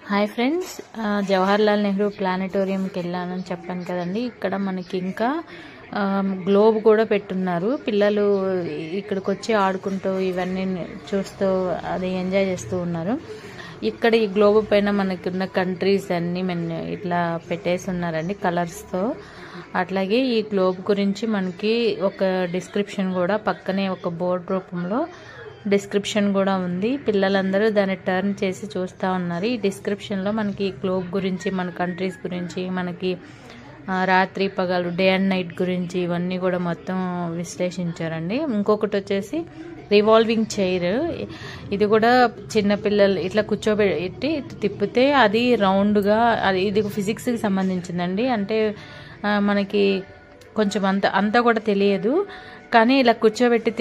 Hi friends, Jawaharlal Nehru ప్లానెటోరియంకి వెళ్ళానని చెప్పాను కదండి. ఇక్కడ మనకి ఇంకా గ్లోబ్ కూడా పెట్టున్నారు. పిల్లలు ఇక్కడికి వచ్చి ఆడుకుంటూ ఇవన్నీ చూస్తూ అది ఎంజాయ్ చేస్తూ ఉన్నారు. ఇక్కడ ఈ గ్లోబ్ పైన మనకి ఉన్న కంట్రీస్ అన్నీ ఇట్లా పెట్టేసి ఉన్నారండి కలర్స్తో. అట్లాగే ఈ గ్లోబ్ గురించి మనకి ఒక డిస్క్రిప్షన్ కూడా పక్కనే ఒక బోర్డు రూపంలో డిస్క్రిప్షన్ కూడా ఉంది. పిల్లలందరూ దాన్ని టర్న్ చేసి చూస్తూ ఉన్నారు. ఈ డిస్క్రిప్షన్లో మనకి గ్లోబ్ గురించి, మన కంట్రీస్ గురించి, మనకి రాత్రి పగలు డే అండ్ నైట్ గురించి ఇవన్నీ కూడా మొత్తం విశ్లేషించారండి. ఇంకొకటి వచ్చేసి రివాల్వింగ్ చైర్. ఇది కూడా చిన్నపిల్లలు ఇట్లా కూర్చోబెట్టి తిప్పితే అది రౌండ్గా, ఇది ఫిజిక్స్కి సంబంధించిందండి. అంటే మనకి కొంచెం అంతా కూడా తెలియదు, కానీ ఇలా కూర్చోబెట్టి